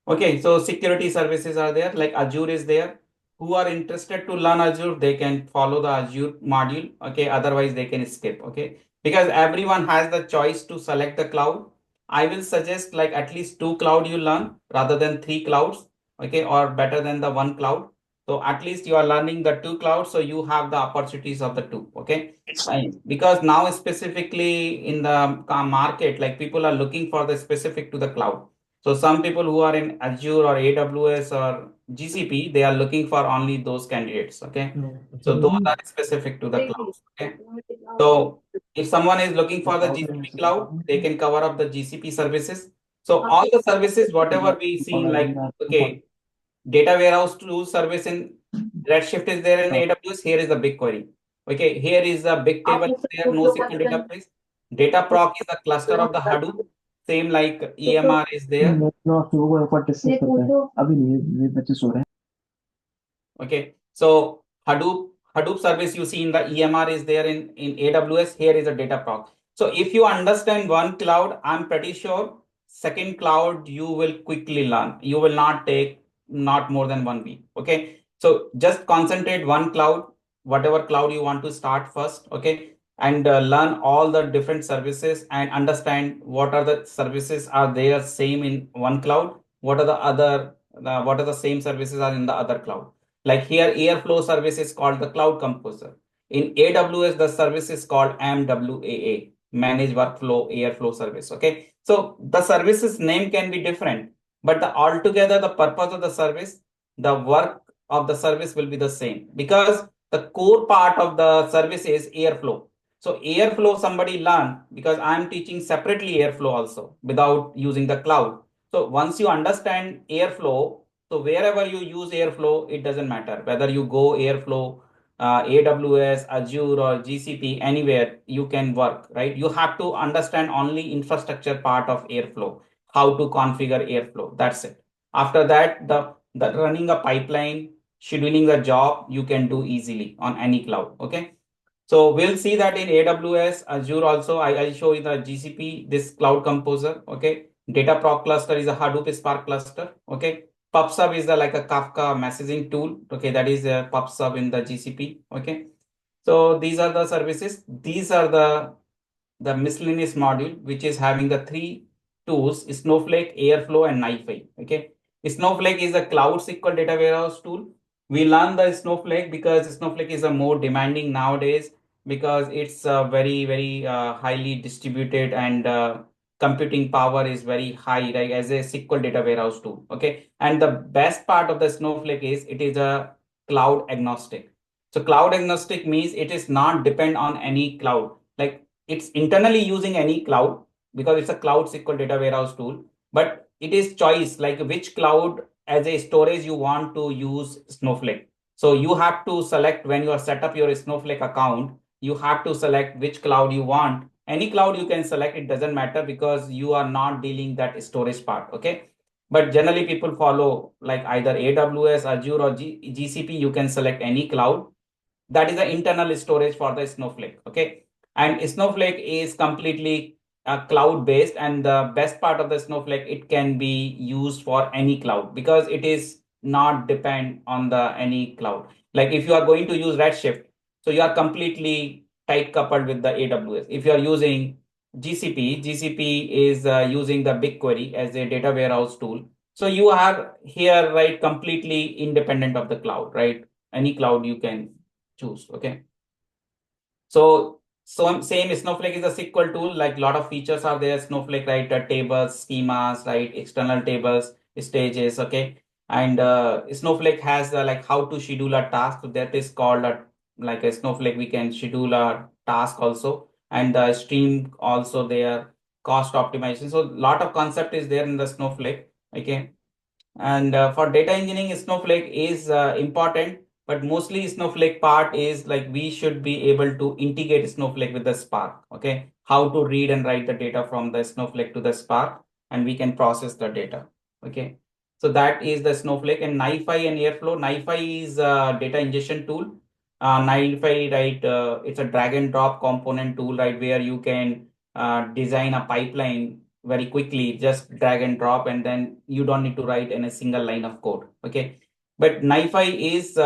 Okay, so security services are there, like Azure is there. Who are interested to learn Azure, they can follow the Azure module. Okay, otherwise they can skip. Okay, because everyone has the choice to select the cloud. I will suggest like at least two cloud you learn rather than three clouds. Okay, or better than the one cloud. So at least you are learning the two clouds, so you have the opportunities of the two. Okay, fine. Because now specifically in the market, like people are looking for the specific to the cloud. So some people who are in Azure or AWS or GCP, they are looking for only those candidates. Okay. So those are specific to the clouds. Okay. So if someone is looking for the GCP cloud, they can cover up the GCP services. So all the services, whatever we see, like, okay, data warehouse tool service in Redshift is there in AWS. Here is the BigQuery. Okay, here is the big table is there, NoSQL database. Dataproc is the cluster of the Hadoop. Same like EMR is there. Okay, so Hadoop service you see in the EMR is there in AWS. Here is a Dataproc. So if you understand one cloud, I'm pretty sure second cloud you will quickly learn. You will not take not more than 1 week. Okay, so just concentrate one cloud, whatever cloud you want to start first. Okay, and learn all the different services and understand what are the services are there same in one cloud. What are the other what are the same services are in the other cloud. Like here, Airflow service is called the Cloud Composer. In AWS, the service is called MWAA, Managed Workflow Airflow Service. Okay, so the services name can be different, but altogether the purpose of the service, the work of the service will be the same because the core part of the service is Airflow. So Airflow somebody learn because I'm teaching separately Airflow also without using the cloud. So once you understand Airflow, so wherever you use Airflow, it doesn't matter whether you go Airflow, AWS, Azure, or GCP, anywhere you can work, right? You have to understand only infrastructure part of Airflow, how to configure Airflow. That's it. After that, the running a pipeline, scheduling the job, you can do easily on any cloud. Okay. So we'll see that in AWS, Azure also. I'll show you the GCP, this Cloud Composer. Okay. Dataproc cluster is a Hadoop Spark cluster. Okay. PubSub is the like a Kafka messaging tool. Okay. That is a PubSub in the GCP. Okay. So these are the services. These are the miscellaneous module, which is having the three tools, Snowflake, Airflow, and NiFi. Okay. Snowflake is a cloud SQL data warehouse tool. We learn the Snowflake because Snowflake is a more demanding nowadays because it's very highly distributed and computing power is very high, right, as a SQL data warehouse tool. Okay. And the best part of the Snowflake is it is a cloud agnostic. So cloud agnostic means it is not depend on any cloud. Like it's internally using any cloud because it's a cloud SQL data warehouse tool, but it is choice like which cloud as a storage you want to use Snowflake. So you have to select when you are set up your Snowflake account, you have to select which cloud you want. Any cloud you can select, it doesn't matter because you are not dealing that storage part. Okay. But generally people follow like either AWS, Azure or GCP, you can select any cloud. That is the internal storage for the Snowflake. Okay. And Snowflake is completely cloud based. And the best part of the Snowflake, it can be used for any cloud because it is not depend on the any cloud. Like if you are going to use Redshift, so you are completely tight coupled with the AWS. If you are using GCP is using the BigQuery as a data warehouse tool. So you are here, right, completely independent of the cloud, right? Any cloud you can choose, okay? So same Snowflake is a SQL tool, like a lot of features are there. Snowflake, right? Tables, schemas, right? External tables, stages, okay. And Snowflake has like how to schedule a task. So that is called like a Snowflake. We can schedule a task also, and the stream also there. Cost optimization. So a lot of concept is there in the Snowflake, okay. And for data engineering, Snowflake is important, but mostly Snowflake part is like we should be able to integrate Snowflake with the Spark. Okay, how to read and write the data from the Snowflake to the Spark, and we can process the data. Okay, so that is the Snowflake. And NiFi and Airflow. NiFi is a data ingestion tool. NiFi, right? It's a drag and drop component tool, right, where you can design a pipeline very quickly, just drag and drop, and then you don't need to write in a single line of code. Okay, but NiFi is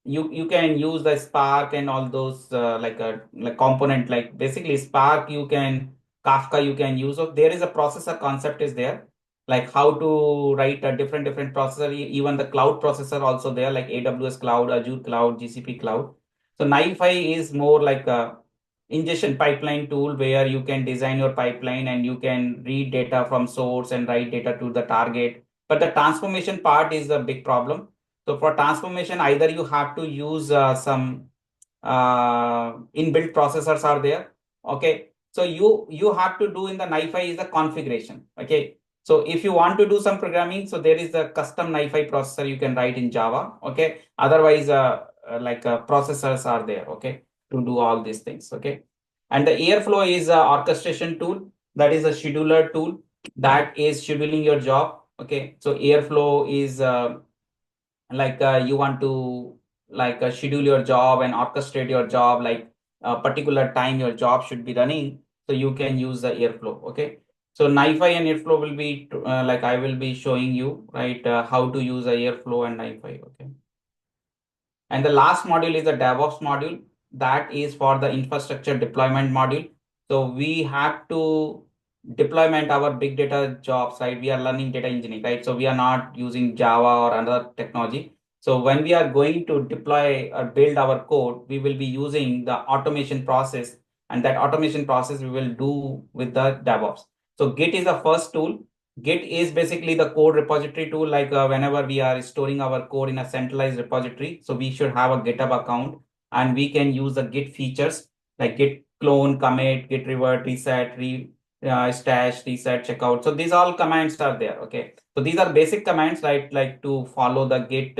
you can use the Spark and all those like a like component, like basically Spark you can Kafka you can use. So there is a processor concept is there, like how to write a different processor. Even the cloud processor also there, like AWS cloud, Azure cloud, GCP cloud. So NiFi is more like a ingestion pipeline tool where you can design your pipeline and you can read data from source and write data to the target. But the transformation part is a big problem. So for transformation, either you have to use some inbuilt processors are there. Okay. So you have to do in the NiFi is the configuration. Okay. So if you want to do some programming, so there is a custom NiFi processor you can write in Java. Okay. Otherwise, processors are there. Okay, to do all these things. Okay. And the Airflow is a orchestration tool. That is a scheduler tool that is scheduling your job. Okay. So Airflow is like you want to like schedule your job and orchestrate your job, like a particular time your job should be running. So you can use the Airflow. Okay. So NiFi and Airflow will be like I will be showing you, right, how to use the Airflow and NiFi. Okay. And the last module is the DevOps module. That is for the infrastructure deployment module. So we have to deployment our big data jobs, right? We are learning data engineering, right? So we are not using Java or another technology. So when we are going to deploy or build our code, we will be using the automation process, and that automation process we will do with the DevOps. So Git is the first tool. Git is basically the code repository tool, like whenever we are storing our code in a centralized repository. So we should have a GitHub account, and we can use the Git features like Git clone, commit, Git revert, reset, stash, reset, checkout. So these all commands are there. Okay. So these are basic commands, right? Like to follow the Git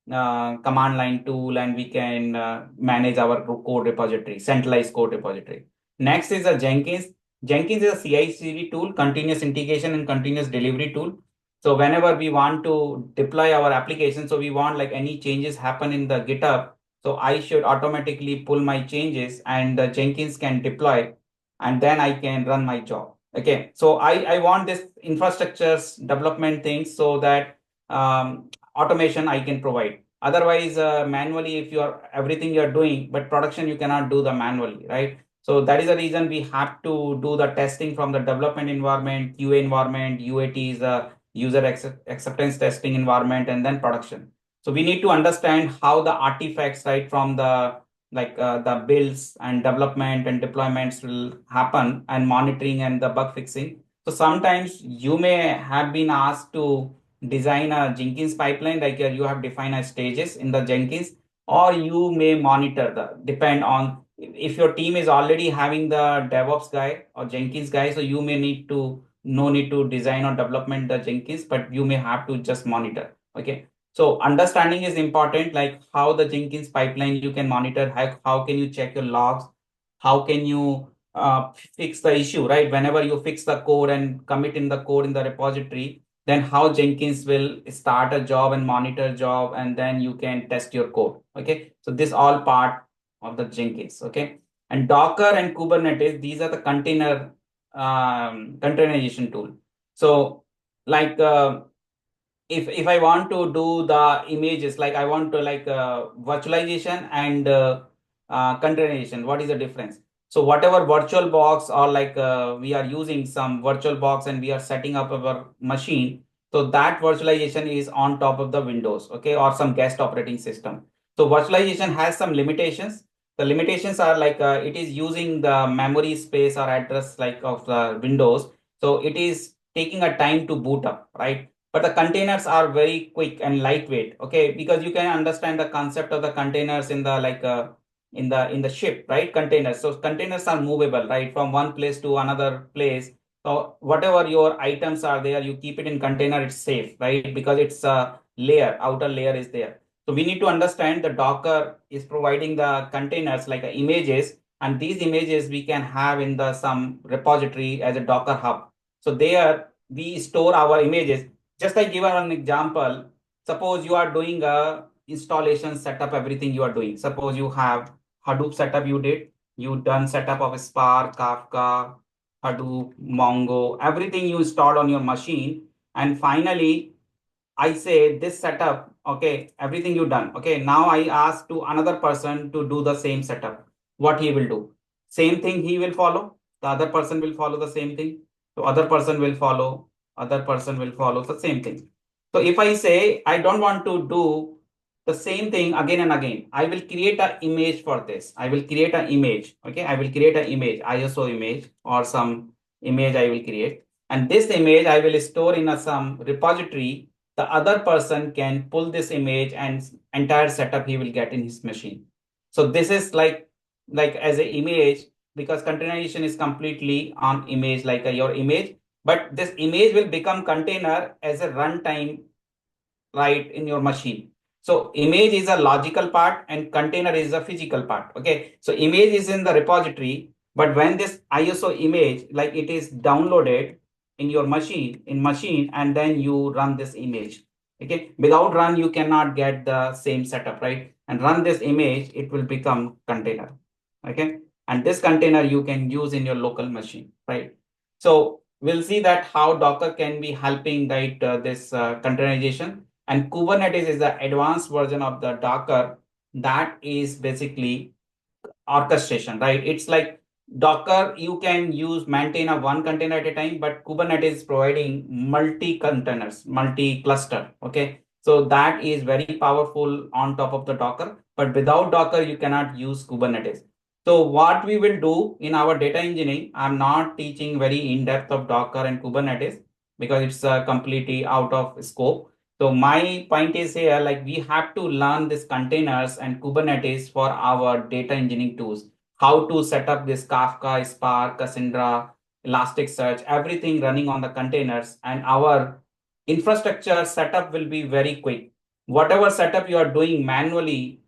command line tool, and we can manage our code repository, centralized code repository. Next is a Jenkins. Jenkins is a CI/CD tool, continuous integration and continuous delivery tool. So whenever we want to deploy our application, so we want like any changes happen in the GitHub, so I should automatically pull my changes, and the Jenkins can deploy, and then I can run my job. Okay, so I want this infrastructures development things so that automation I can provide. Otherwise, manually, if you are everything you are doing, but production you cannot do the manually, right? So that is the reason we have to do the testing from the development environment, QA environment, UAT is a user acceptance testing environment, and then production. So we need to understand how the artifacts, right, from the the builds and development and deployments will happen, and monitoring and the bug fixing. So sometimes you may have been asked to design a Jenkins pipeline, like you have defined as stages in the Jenkins, or you may monitor the depend on if your team is already having the DevOps guy or Jenkins guy, so you may need to no need to design or development the Jenkins, but you may have to just monitor. Okay. So understanding is important, like how the Jenkins pipeline you can monitor, how can you check your logs, how can you fix the issue, right? Whenever you fix the code and commit in the code in the repository, then how Jenkins will start a job and monitor job, and then you can test your code. Okay. So this all part of the Jenkins. Okay. And Docker and Kubernetes, these are the containerization tool. So like if I want to do the images, like I want to like virtualization and containerization. What is the difference? So whatever virtual box or like we are using some virtual box and we are setting up our machine, so that virtualization is on top of the Windows, okay, or some guest operating system. So virtualization has some limitations. The limitations are like it is using the memory space or address like of the Windows. So it is taking a time to boot up, right? But the containers are very quick and lightweight, okay, because you can understand the concept of the containers in the like in the ship, right? Containers. So containers are movable, right, from one place to another place. So whatever your items are there, you keep it in container, it's safe, right? Because it's a layer, outer layer is there. So we need to understand the Docker is providing the containers like images, and these images we can have in the some repository as a Docker hub. So there we store our images. Just I give an example. Suppose you are doing a installation setup, everything you are doing. Suppose you have Hadoop setup you did, you done setup of Spark, Kafka, Hadoop, Mongo, everything you installed on your machine. And finally, I say this setup, okay, everything you done. Okay, now I ask to another person to do the same setup. What he will do? Same thing he will follow. The other person will follow the same thing. So other person will follow, other person will follow the same thing. So if I say I don't want to do the same thing again and again, I will create an image for this. I will create an image. Okay, I will create an image, ISO image or some image I will create. And this image I will store in a some repository. The other person can pull this image and entire setup he will get in his machine. So this is like as a image, because containerization is completely on image like your image, but this image will become container as a runtime right in your machine. So image is a logical part and container is a physical part. Okay, so image is in the repository, but when this ISO image like it is downloaded in your machine and then you run this image. Okay, without run you cannot get the same setup, right? And run this image, it will become container. Okay, and this container you can use in your local machine, right? So we'll see that how Docker can be helping right this containerization, and Kubernetes is the advanced version of the Docker that is basically orchestration, right? It's like Docker, you can use maintain a one container at a time, but Kubernetes is providing multi containers, multi cluster. Okay. So that is very powerful on top of the Docker, but without Docker, you cannot use Kubernetes. So what we will do in our data engineering, I'm not teaching very in depth of Docker and Kubernetes because it's completely out of scope. So my point is here, like we have to learn this containers and Kubernetes for our data engineering tools, how to set up this Kafka, Spark, Cassandra, Elasticsearch, everything running on the containers, and our infrastructure setup will be very quick. Whatever setup you are doing manually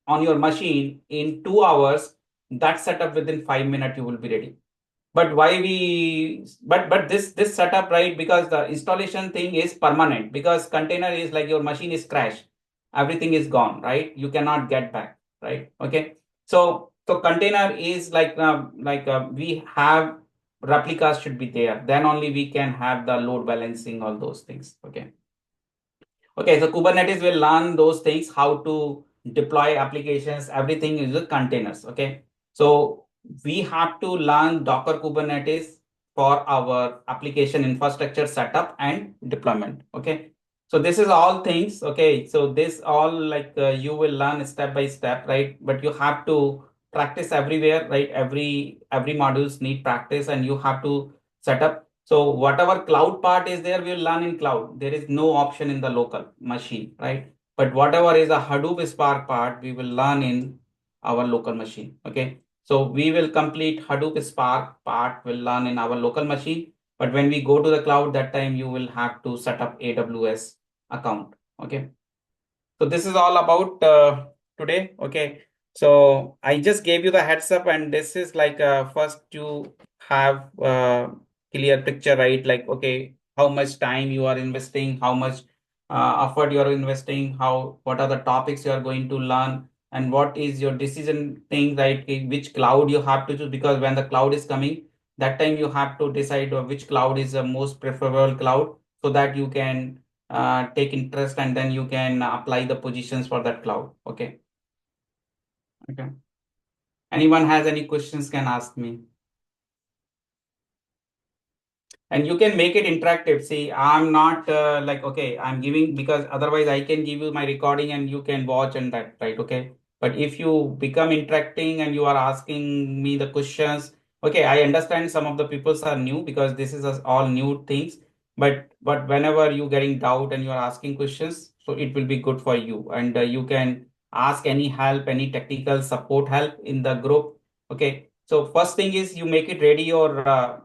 on your machine in 2 hours, that setup within 5 minutes you will be ready. But why we but this setup, right? Because the installation thing is permanent, because container is like your machine is crashed, everything is gone, right? You cannot get back, right? Okay, so container is like we have replicas should be there, then only we can have the load balancing, all those things. Okay. Okay, so Kubernetes will learn those things, how to deploy applications, everything is with containers. Okay, so we have to learn Docker Kubernetes for our application infrastructure setup and deployment. Okay, so this is all things. Okay, so this all like you will learn step by step, right? But you have to practice everywhere, right? Every modules need practice, and you have to set up. So whatever cloud part is there, we'll learn in cloud. There is no option in the local machine, right? But whatever is a Hadoop Spark part, we will learn in our local machine. Okay. So we will complete Hadoop Spark part, will learn in our local machine. But when we go to the cloud, that time you will have to set up AWS account. Okay. So this is all about today. Okay. So I just gave you the heads up, and this is like first you have clear picture, right? Like, okay, how much time you are investing, how much effort you are investing, what are the topics you are going to learn, and what is your decision thing, right? Which cloud you have to choose, because when the cloud is coming, that time you have to decide which cloud is the most preferable cloud, so that you can take interest and then you can apply the positions for that cloud. Okay. Okay. Anyone has any questions can ask me. And you can make it interactive. See, I'm not like, okay, I'm giving, because otherwise I can give you my recording and you can watch and that, right? Okay. But if you become interacting and you are asking me the questions, okay, I understand some of the peoples are new because this is all new things. But whenever you getting doubt and you are asking questions, so it will be good for you. And you can ask any help, any technical support help in the group. Okay. So first thing is you make it ready your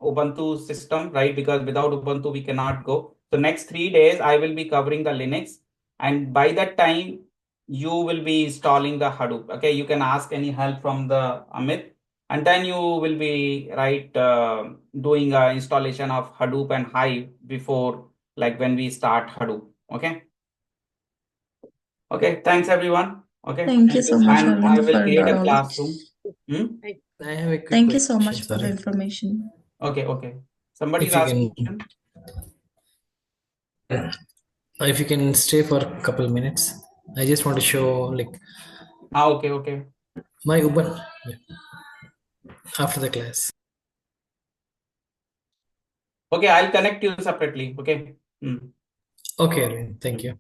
Ubuntu system, right? Because without Ubuntu, we cannot go. So next 3 days, I will be covering the Linux. And by that time, you will be installing the Hadoop. Okay, you can ask any help from the Amit. And then you will be, right, doing installation of Hadoop and Hive before, like when we start Hadoop. Okay. Okay, thanks everyone. Okay. Thank you so much, And I Arvind, will for create the a knowledge. classroom. Hmm? I have a quick Thank you so question, much for the sorry. information. Okay, okay. Somebody is If you asking can, question. if you can stay for a couple minutes, I just want to show like Okay, okay. my Ubuntu after the class. Okay, I'll connect you separately. Okay. Hmm. Okay, Arvind, thank you.